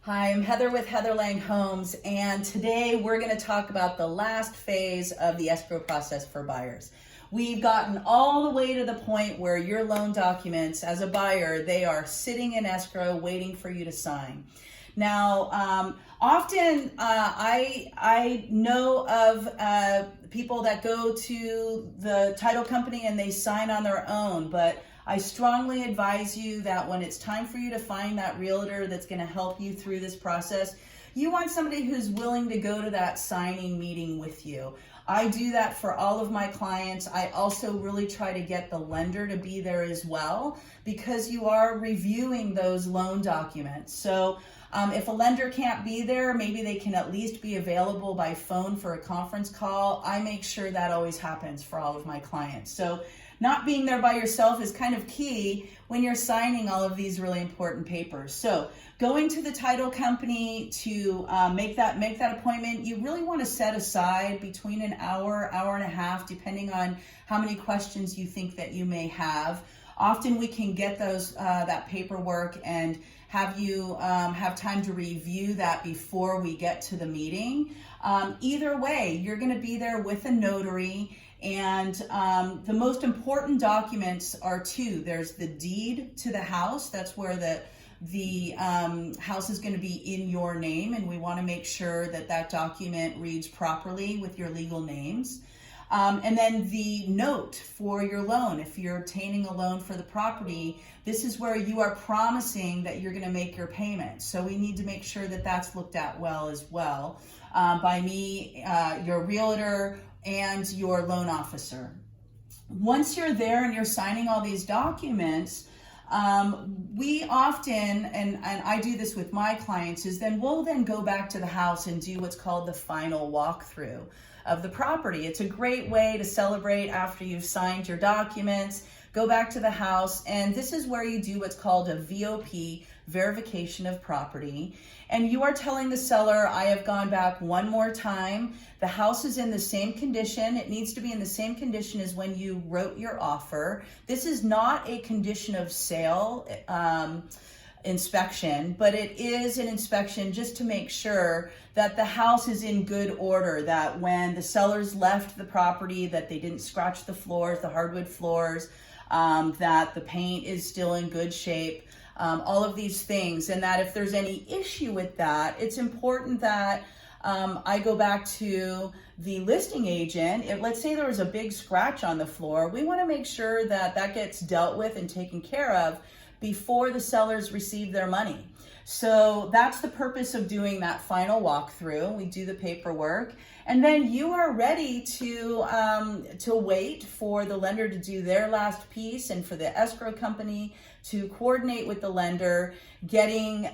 Hi, I'm Heather with Heather Lang Homes, and today we're going to talk about the last phase of the escrow process for buyers. We've gotten all the way to the point where your loan documents, as a buyer, they are sitting in escrow waiting for you to sign. Now, often I know of people that go to the title company and they sign on their own, but I strongly advise you that when it's time for you to find that realtor that's going to help you through this process, you want somebody who's willing to go to that signing meeting with you. I do that for all of my clients. I also really try to get the lender to be there as well, because you are reviewing those loan documents. So if a lender can't be there, maybe they can at least be available by phone for a conference call. I make sure that always happens for all of my clients. So not being there by yourself is kind of key when you're signing all of these really important papers. So going to the title company to make that appointment, you really want to set aside between an hour, hour and a half, depending on how many questions you think that you may have. Often we can get those that paperwork and have you have time to review that before we get to the meeting. Either way, you're going to be there with a notary. And the most important documents are two. There's the deed to the house. That's where the house is going to be in your name, and we want to make sure that that document reads properly with your legal names. And then the note for your loan. If you're obtaining a loan for the property, this is where you are promising that you're going to make your payment. So we need to make sure that that's looked at well as well by me, your realtor, and your loan officer. Once you're there and you're signing all these documents, we often, and I do this with my clients, is then we'll then go back to the house and do what's called the final walkthrough of the property. It's a great way to celebrate after you've signed your documents. Go back to the house, and this is where you do what's called a VOP, verification of property. And you are telling the seller, I have gone back one more time. The house is in the same condition. It needs to be in the same condition as when you wrote your offer. This is not a condition of sale inspection, but it is an inspection just to make sure that the house is in good order, that when the sellers left the property, that they didn't scratch the floors, the hardwood floors, that the paint is still in good shape, all of these things. And that if there's any issue with that, it's important that I go back to the listing agent. Let's say there was a big scratch on the floor, we want to make sure that that gets dealt with and taken care of before the sellers receive their money. So that's the purpose of doing that final walkthrough. We do the paperwork, and then you are ready to wait for the lender to do their last piece, and for the escrow company to coordinate with the lender, getting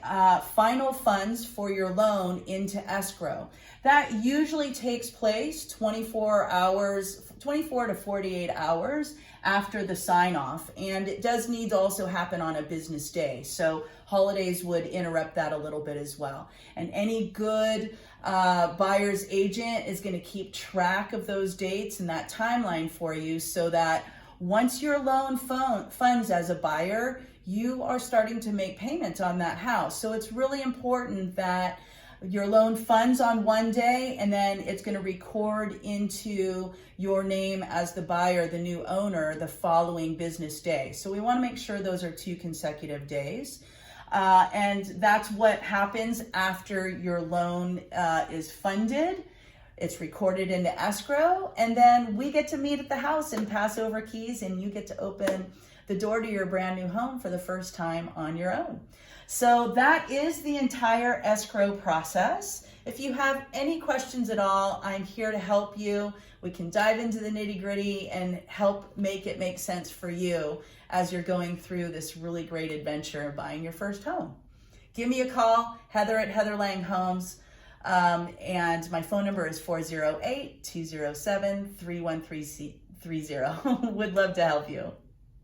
final funds for your loan into escrow. That usually takes place 24 to 48 hours after the sign off, and it does need to also happen on a business day. So holidays would interrupt that a little bit as well. And any good buyer's agent is going to keep track of those dates and that timeline for you, so that once your loan funds as a buyer, you are starting to make payments on that house. So it's really important that your loan funds on one day, and then it's going to record into your name as the buyer, the new owner, the following business day. So we want to make sure those are 2 consecutive days. And that's what happens after your loan is funded. It's recorded into escrow, and then we get to meet at the house and pass over keys, and you get to open the door to your brand new home for the first time on your own. So that is the entire escrow process. If you have any questions at all, I'm here to help you. We can dive into the nitty-gritty and help make it make sense for you as you're going through this really great adventure of buying your first home. Give me a call, Heather at Heather Lang Homes, and my phone number is 408-207-31330. Would love to help you.